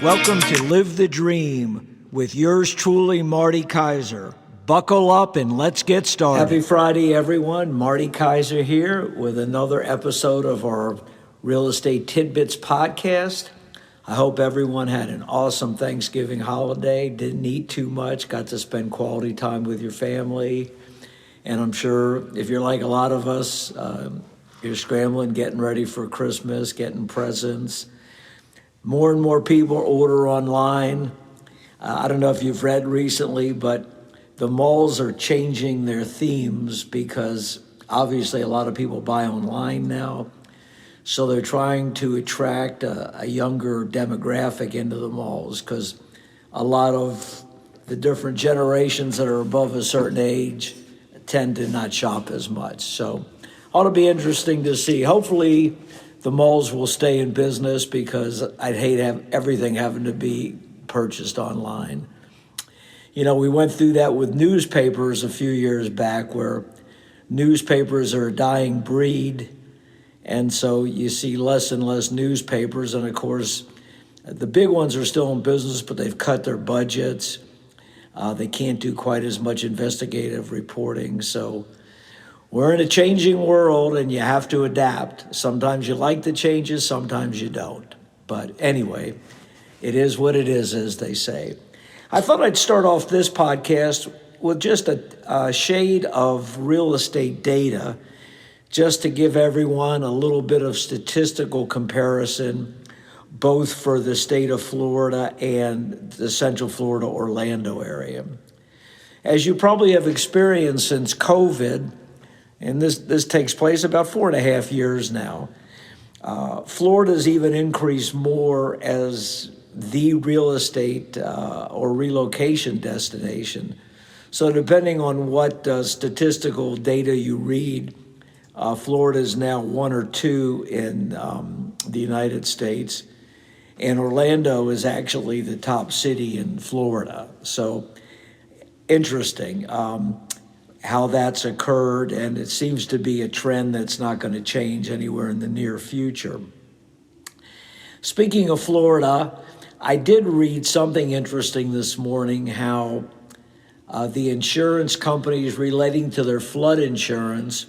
Welcome to Live the Dream with yours truly, Marty Kaiser. Buckle up and let's get started. Happy Friday, everyone. Marty Kaiser here with another episode of our Real Estate Tidbits podcast. I hope everyone had an awesome Thanksgiving holiday, didn't eat too much, got to spend quality time with your family. And I'm sure if you're like a lot of us, you're scrambling, getting ready for Christmas, getting presents. More and more people order online. I don't know if you've read recently, but the malls are changing their themes because obviously a lot of people buy online now. So they're trying to attract a younger demographic into the malls because a lot of the different generations that are above a certain age tend to not shop as much. So ought to be interesting to see. Hopefully the malls will stay in business because I'd hate everything having to be purchased online. You know, we went through that with newspapers a few years back where newspapers are a dying breed. And so you see less and less newspapers. And of course, the big ones are still in business, but they've cut their budgets. They can't do quite as much investigative reporting. So we're in a changing world and you have to adapt. Sometimes you like the changes, sometimes you don't. But anyway, it is what it is, as they say. I thought I'd start off this podcast with just a shade of real estate data, just to give everyone a little bit of statistical comparison, both for the state of Florida and the Central Florida, Orlando area. As you probably have experienced since COVID, and this takes place about 4.5 years now, Florida's even increased more as the real estate or relocation destination. So depending on what statistical data you read, Florida is now 1 or 2 in the United States, and Orlando is actually the top city in Florida. So interesting how that's occurred, and it seems to be a trend that's not going to change anywhere in the near future. Speaking of Florida, I did read something interesting this morning, how the insurance companies relating to their flood insurance,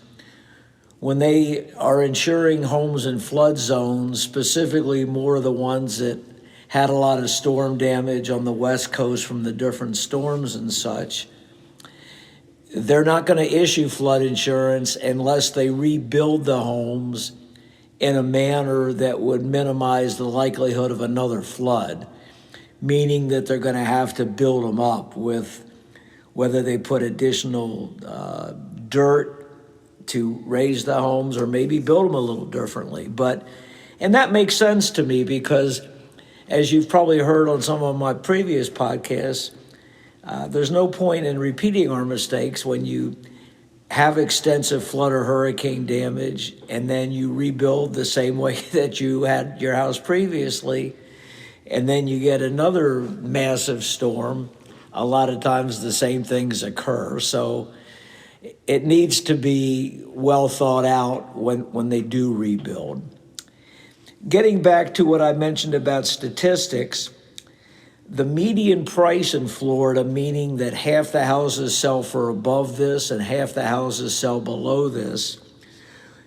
when they are insuring homes in flood zones, specifically more of the ones that had a lot of storm damage on the West Coast from the different storms and such, they're not going to issue flood insurance unless they rebuild the homes in a manner that would minimize the likelihood of another flood, meaning that they're going to have to build them up with whether they put additional dirt to raise the homes or maybe build them a little differently. And that makes sense to me because, as you've probably heard on some of my previous podcasts, there's no point in repeating our mistakes when you have extensive flood or hurricane damage and then you rebuild the same way that you had your house previously, and then you get another massive storm. A lot of times the same things occur. So it needs to be well thought out when they do rebuild. Getting back to what I mentioned about statistics, the median price in Florida, meaning that half the houses sell for above this and half the houses sell below this,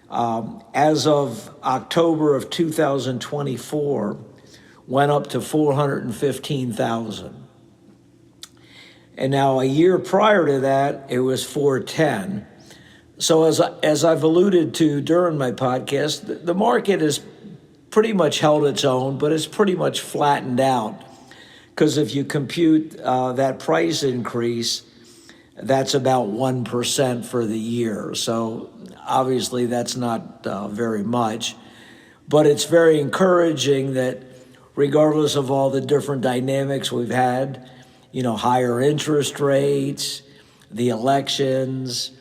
as of October of 2024, went up to $415,000. And now a year prior to that, it was $410,000. So as I've alluded to during my podcast, the market has pretty much held its own, but it's pretty much flattened out. Because if you compute that price increase, that's about 1% for the year. So obviously that's not very much. But it's very encouraging that regardless of all the different dynamics we've had, higher interest rates, the elections,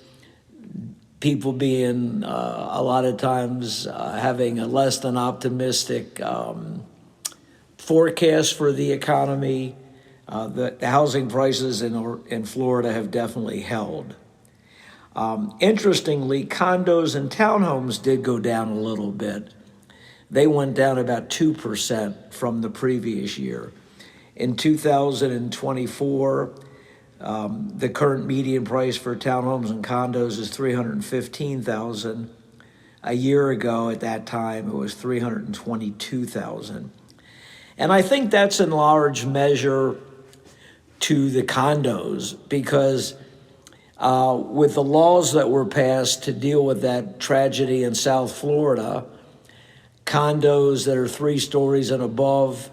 people being a lot of times having a less than optimistic forecast for the economy, the housing prices in Florida have definitely held. Interestingly, condos and townhomes did go down a little bit. they went down about 2% from the previous year. In 2024, the current median price for townhomes and condos is $315,000. A year ago at that time, it was $322,000. And I think that's in large measure to the condos, because with the laws that were passed to deal with that tragedy in South Florida, condos that are 3 stories and above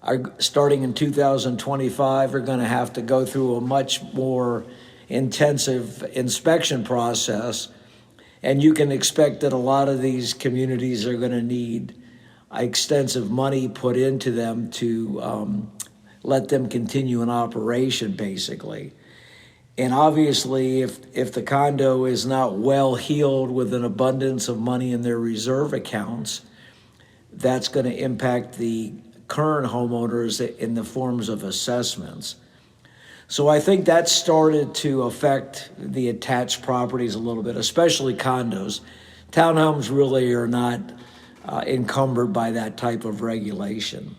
are starting in 2025 are going to have to go through a much more intensive inspection process. And you can expect that a lot of these communities are going to need extensive money put into them to let them continue in operation, basically. And obviously, if the condo is not well heeled with an abundance of money in their reserve accounts, that's going to impact the current homeowners in the forms of assessments. So I think that started to affect the attached properties a little bit, especially condos. Townhomes really are not encumbered by that type of regulation.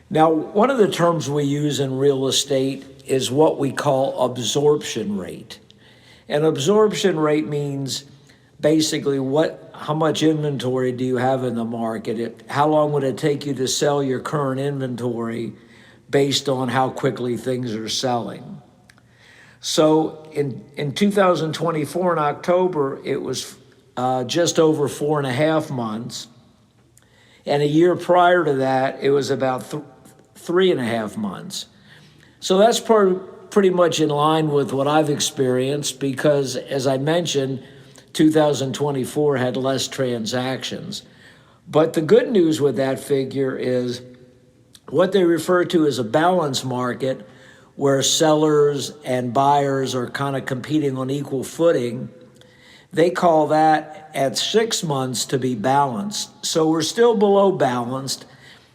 Now, one of the terms we use in real estate is what we call absorption rate. And absorption rate means basically how much inventory do you have in the market? How long would it take you to sell your current inventory based on how quickly things are selling? So in 2024 in October, it was just over 4.5 months. And a year prior to that, it was about 3.5 months. So that's pretty much in line with what I've experienced, because, as I mentioned, 2024 had less transactions. But the good news with that figure is what they refer to as a balanced market, where sellers and buyers are kind of competing on equal footing. They call that at 6 months to be balanced. So we're still below balanced.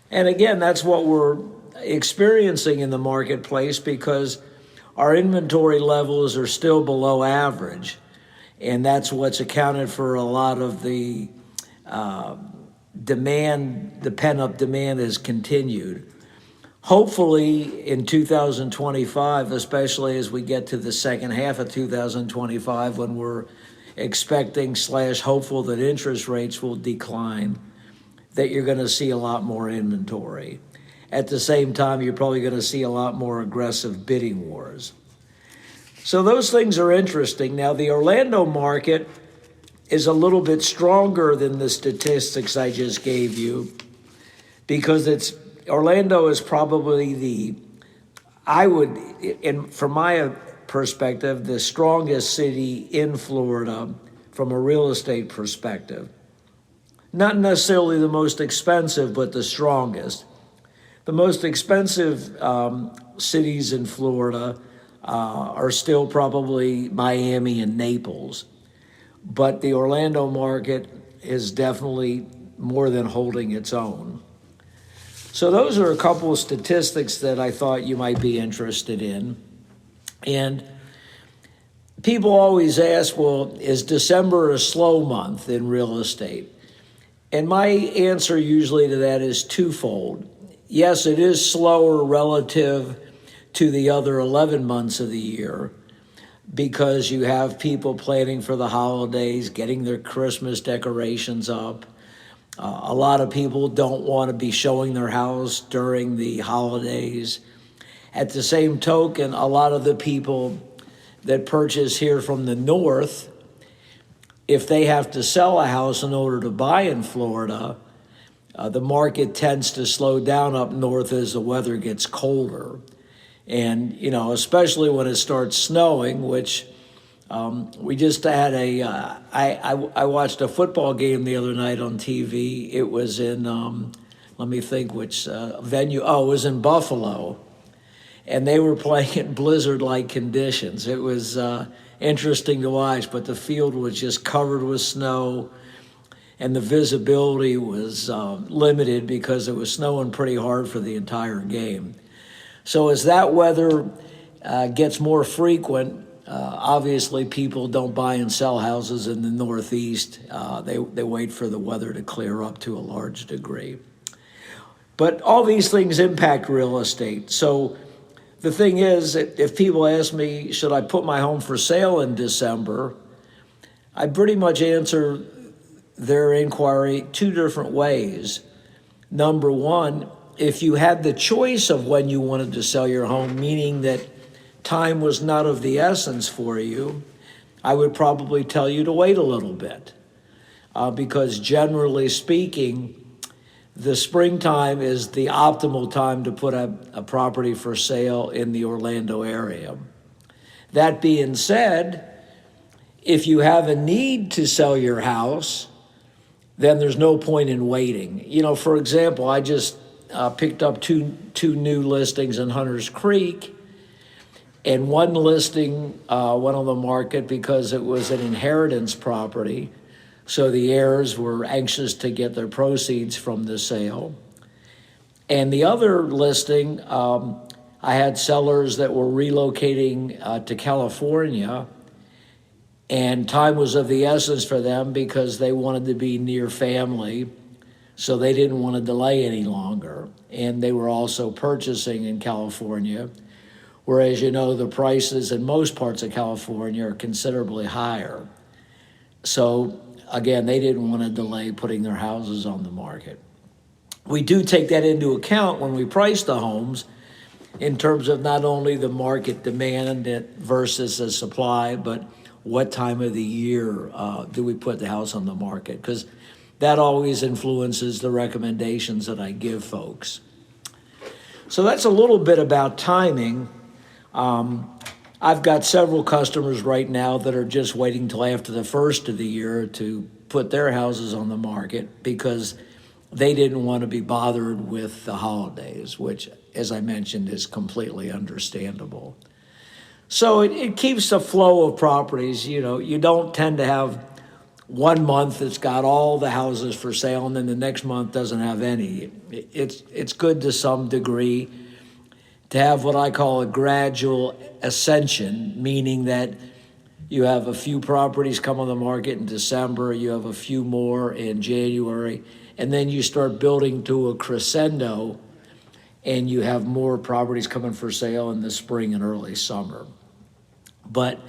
And again, that's what we're experiencing in the marketplace, because our inventory levels are still below average. And that's what's accounted for a lot of the demand. The pent-up demand has continued. Hopefully in 2025, especially as we get to the second half of 2025, when we're expecting / hopeful that interest rates will decline, that you're going to see a lot more inventory. At the same time, you're probably going to see a lot more aggressive bidding wars. So those things are interesting. Now, the Orlando market is a little bit stronger than the statistics I just gave you, because Orlando is probably from my perspective, the strongest city in Florida from a real estate perspective. Not necessarily the most expensive, but the strongest. The most expensive cities in Florida are still probably Miami and Naples. But the Orlando market is definitely more than holding its own. So those are a couple of statistics that I thought you might be interested in. And people always ask, well, is December a slow month in real estate? And my answer usually to that is twofold. Yes, it is slower relative to the other 11 months of the year, because you have people planning for the holidays, getting their Christmas decorations up. A lot of people don't want to be showing their house during the holidays. At the same token, a lot of the people that purchase here from the north, if they have to sell a house in order to buy in Florida, the market tends to slow down up north as the weather gets colder. And, especially when it starts snowing, which we just had I watched a football game the other night on TV. It was in, let me think which venue. Oh, it was in Buffalo. And they were playing in blizzard-like conditions. It was interesting to watch, but the field was just covered with snow, and the visibility was limited because it was snowing pretty hard for the entire game. So as that weather gets more frequent, Obviously, people don't buy and sell houses in the Northeast. They wait for the weather to clear up to a large degree. But all these things impact real estate. So the thing is, if people ask me, should I put my home for sale in December, I pretty much answer their inquiry two different ways. Number one, if you had the choice of when you wanted to sell your home, meaning that time was not of the essence for you, I would probably tell you to wait a little bit. Because generally speaking, the springtime is the optimal time to put a property for sale in the Orlando area. That being said, if you have a need to sell your house, then there's no point in waiting. For example, I just picked up two new listings in Hunters Creek, and one listing went on the market because it was an inheritance property. So the heirs were anxious to get their proceeds from the sale. And the other listing, I had sellers that were relocating to California, and time was of the essence for them because they wanted to be near family, so they didn't want to delay any longer. And they were also purchasing in California, whereas the prices in most parts of California are considerably higher. So again, they didn't want to delay putting their houses on the market. We do take that into account when we price the homes in terms of not only the market demand versus the supply, but what time of the year do we put the house on the market? Because that always influences the recommendations that I give folks. So that's a little bit about timing. I've got several customers right now that are just waiting till after the first of the year to put their houses on the market because they didn't want to be bothered with the holidays, which, as I mentioned, is completely understandable. So it keeps the flow of properties. You don't tend to have 1 month that's got all the houses for sale and then the next month doesn't have any. It's good to some degree to have what I call a gradual ascension, meaning that you have a few properties come on the market in December, you have a few more in January, and then you start building to a crescendo and you have more properties coming for sale in the spring and early summer. But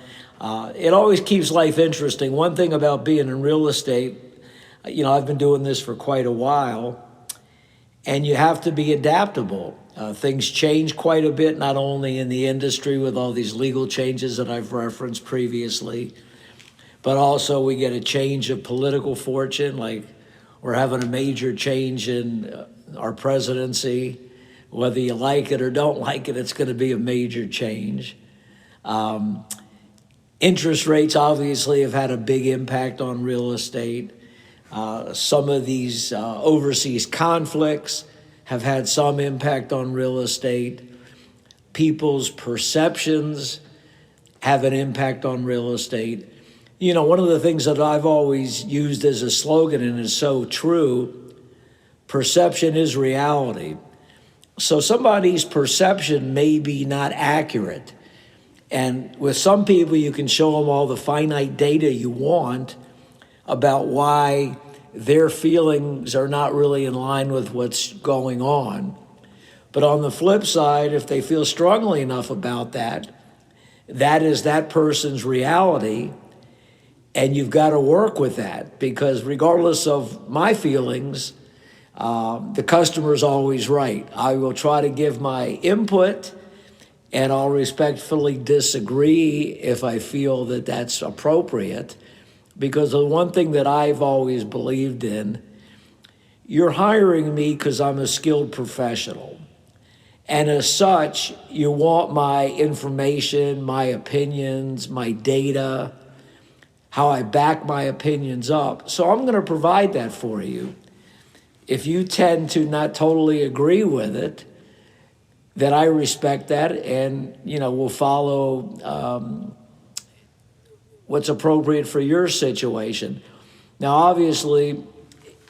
it always keeps life interesting. One thing about being in real estate, I've been doing this for quite a while, and you have to be adaptable. Things change quite a bit, not only in the industry with all these legal changes that I've referenced previously, but also we get a change of political fortune, like we're having a major change in our presidency. Whether you like it or don't like it, it's going to be a major change. Interest rates obviously have had a big impact on real estate. Some of these overseas conflicts have had some impact on real estate. People's perceptions have an impact on real estate. One of the things that I've always used as a slogan, and is so true, perception is reality. So somebody's perception may be not accurate. And with some people, you can show them all the finite data you want about why their feelings are not really in line with what's going on. But on the flip side, if they feel strongly enough about that, that is that person's reality, and you've got to work with that, because regardless of my feelings, the customer's always right. I will try to give my input, and I'll respectfully disagree if I feel that that's appropriate. Because the one thing that I've always believed in, you're hiring me because I'm a skilled professional. And as such, you want my information, my opinions, my data, how I back my opinions up. So I'm going to provide that for you. If you tend to not totally agree with it, then I respect that, and we'll follow what's appropriate for your situation. Now, obviously,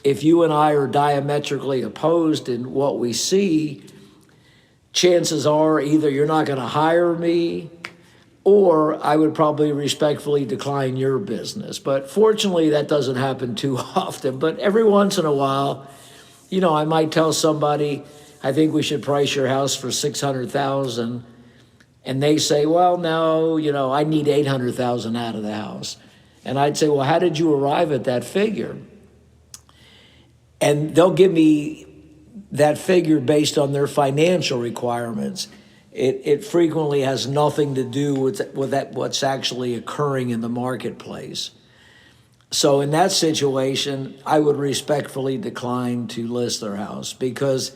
if you and I are diametrically opposed in what we see, chances are either you're not going to hire me, or I would probably respectfully decline your business. But fortunately, that doesn't happen too often. But every once in a while, I might tell somebody, I think we should price your house for $600,000, and they say, well, no, I need $800,000 out of the house. And I'd say, well, how did you arrive at that figure? And they'll give me that figure based on their financial requirements. It frequently has nothing to do with what's actually occurring in the marketplace. So in that situation, I would respectfully decline to list their house because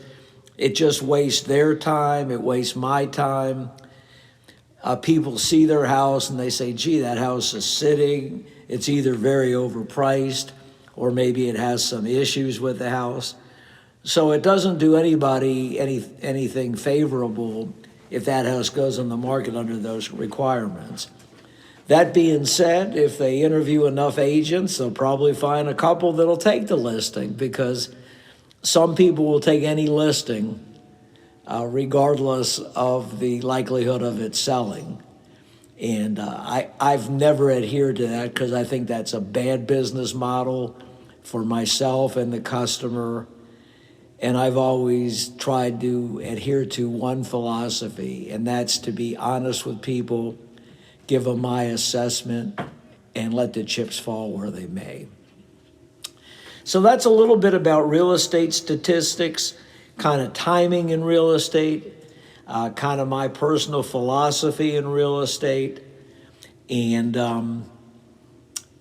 it just wastes their time. It wastes my time. People see their house and they say, gee, that house is sitting. It's either very overpriced or maybe it has some issues with the house. So it doesn't do anybody anything favorable if that house goes on the market under those requirements. That being said, if they interview enough agents, they'll probably find a couple that'll take the listing because some people will take any listing regardless of the likelihood of it selling. And I've never adhered to that because I think that's a bad business model for myself and the customer. And I've always tried to adhere to one philosophy, and that's to be honest with people, give them my assessment, and let the chips fall where they may. So that's a little bit about real estate statistics, kind of timing in real estate, kind of my personal philosophy in real estate. And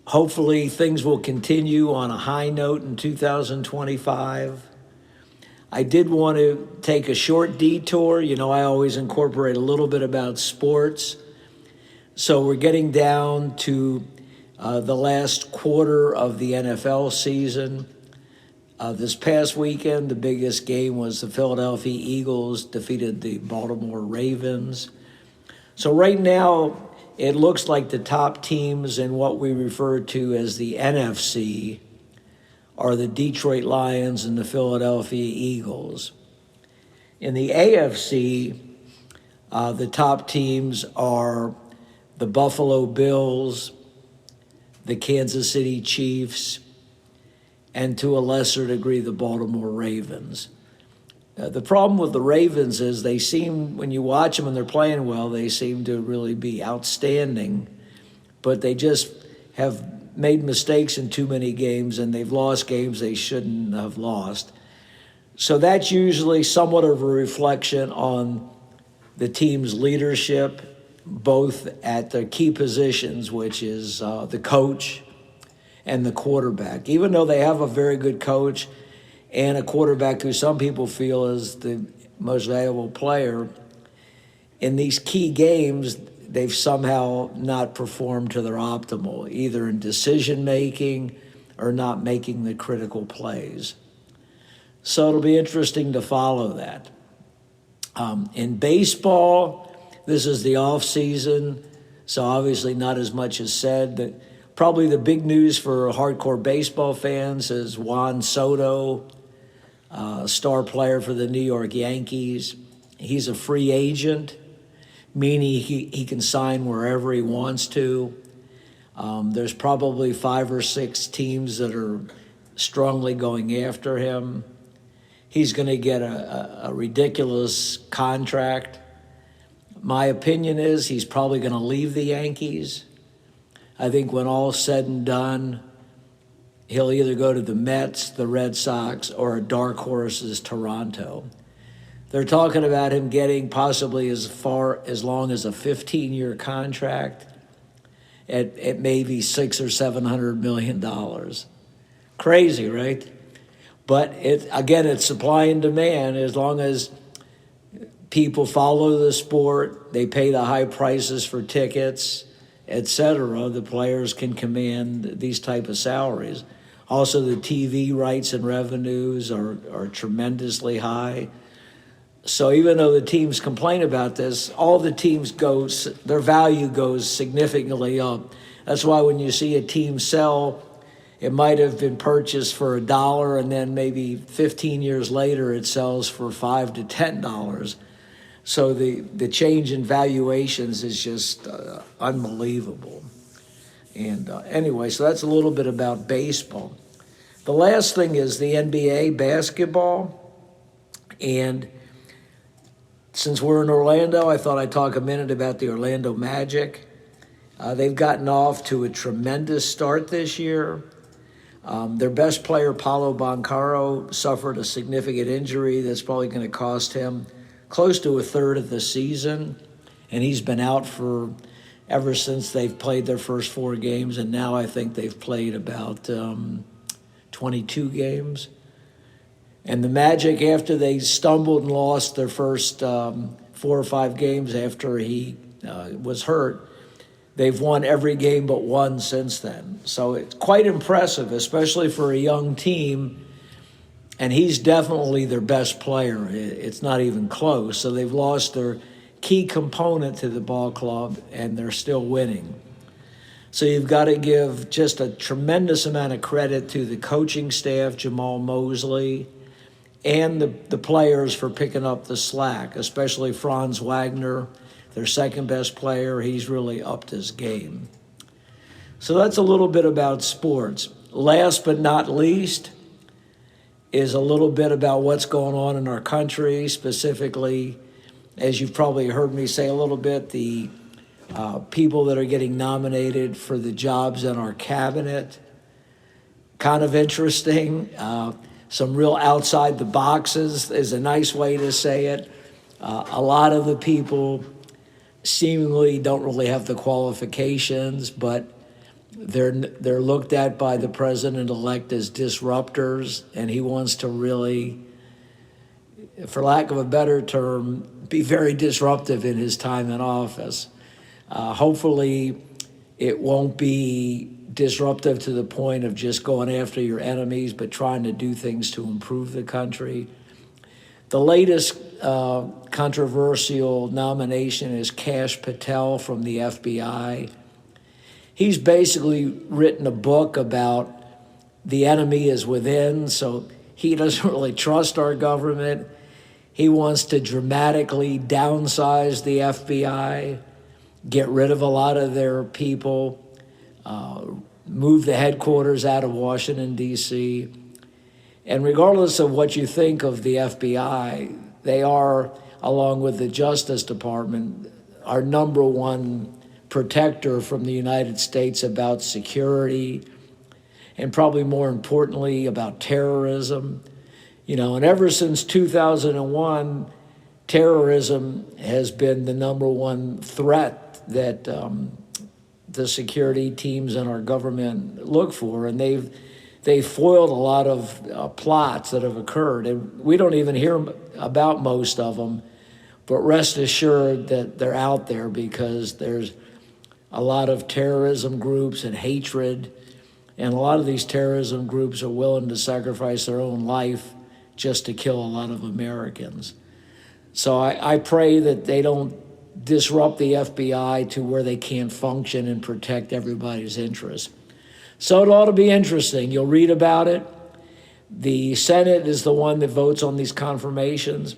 hopefully things will continue on a high note in 2025. I did want to take a short detour. I always incorporate a little bit about sports. So we're getting down to the last quarter of the NFL season. This past weekend, the biggest game was the Philadelphia Eagles defeated the Baltimore Ravens. So right now, it looks like the top teams in what we refer to as the NFC are the Detroit Lions and the Philadelphia Eagles. In the AFC, the top teams are the Buffalo Bills, the Kansas City Chiefs, and to a lesser degree, the Baltimore Ravens. The problem with the Ravens is they seem, when you watch them and they're playing well, they seem to really be outstanding, but they just have made mistakes in too many games, and they've lost games they shouldn't have lost. So that's usually somewhat of a reflection on the team's leadership, both at the key positions, which is the coach and the quarterback. Even though they have a very good coach and a quarterback who some people feel is the most valuable player, in these key games, they've somehow not performed to their optimal, either in decision-making or not making the critical plays. So it'll be interesting to follow that. In baseball, this is the off season, so obviously not as much is said. But probably the big news for hardcore baseball fans is Juan Soto, star player for the New York Yankees. He's a free agent, meaning he can sign wherever he wants to. There's probably 5 or 6 teams that are strongly going after him. He's going to get a ridiculous contract. My opinion is he's probably going to leave the Yankees. I think when all's said and done, he'll either go to the Mets, the Red Sox, or a dark horse is Toronto. They're talking about him getting possibly as long as a 15-year contract at maybe $600 or $700 million. Crazy, right? But it's supply and demand. As long as people follow the sport, they pay the high prices for tickets, etc., the players can command these type of salaries. Also, the TV rights and revenues are tremendously high. So even though the teams complain about this, all the teams their value goes significantly up. That's why when you see a team sell, it might have been purchased for $1, and then maybe 15 years later it sells for $5 to $10. So the change in valuations is just unbelievable. And anyway, so that's a little bit about baseball. The last thing is the NBA basketball. And since we're in Orlando, I thought I'd talk a minute about the Orlando Magic. They've gotten off to a tremendous start this year. Their best player, Paolo Banchero, suffered a significant injury that's probably going to cost him close to a third of the season. And he's been out for ever since they've played their first 4 games. And now I think they've played about 22 games. And the Magic, after they stumbled and lost their first 4 or 5 games after he was hurt, they've won every game but one since then. So it's quite impressive, especially for a young team. And he's definitely their best player. It's not even close. So they've lost their key component to the ball club, and they're still winning. So you've got to give just a tremendous amount of credit to the coaching staff, Jamal Mosley, and the players for picking up the slack, especially Franz Wagner, their second best player. He's really upped his game. So that's a little bit about sports. Last but not least is a little bit about what's going on in our country, specifically, as you've probably heard me say a little bit, the people that are getting nominated for the jobs in our cabinet. Kind of interesting. Some real outside the boxes is a nice way to say it. A lot of the people seemingly don't really have the qualifications, but they're looked at by the president-elect as disruptors, and he wants to really, for lack of a better term, be very disruptive in his time in office. Hopefully, it won't be disruptive to the point of just going after your enemies, but trying to do things to improve the country. The latest controversial nomination is Kash Patel from the FBI. He's basically written a book about the enemy is within, so he doesn't really trust our government. He wants to dramatically downsize the FBI, get rid of a lot of their people, move the headquarters out of Washington, D.C. And regardless of what you think of the FBI, they are, along with the Justice Department, our number one protector from the United States about security, and probably more importantly about terrorism. And ever since 2001, terrorism has been the number one threat that the security teams in our government look for, and they've foiled a lot of plots that have occurred, and we don't even hear about most of them, but rest assured that they're out there because there's a lot of terrorism groups and hatred, and a lot of these terrorism groups are willing to sacrifice their own life just to kill a lot of Americans. So I pray that they don't disrupt the FBI to where they can't function and protect everybody's interests. So it ought to be interesting. You'll read about it. The Senate is the one that votes on these confirmations.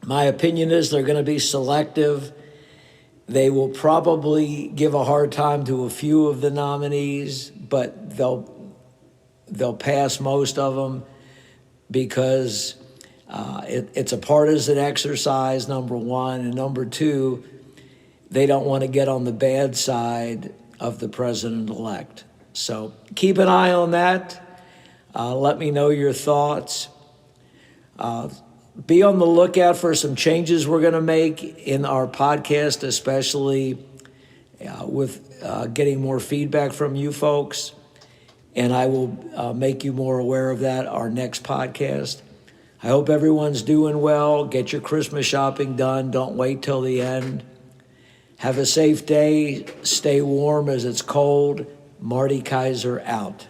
My opinion is they're going to be selective. They will probably give a hard time to a few of the nominees, but they'll pass most of them because it's a partisan exercise, number one, and number two, they don't want to get on the bad side of the president-elect. So keep an eye on that. Let me know your thoughts. Be on the lookout for some changes we're going to make in our podcast, especially with getting more feedback from you folks. And I will make you more aware of that our next podcast. I hope everyone's doing well. Get your Christmas shopping done. Don't wait till the end. Have a safe day. Stay warm as it's cold. Marty Kaiser out.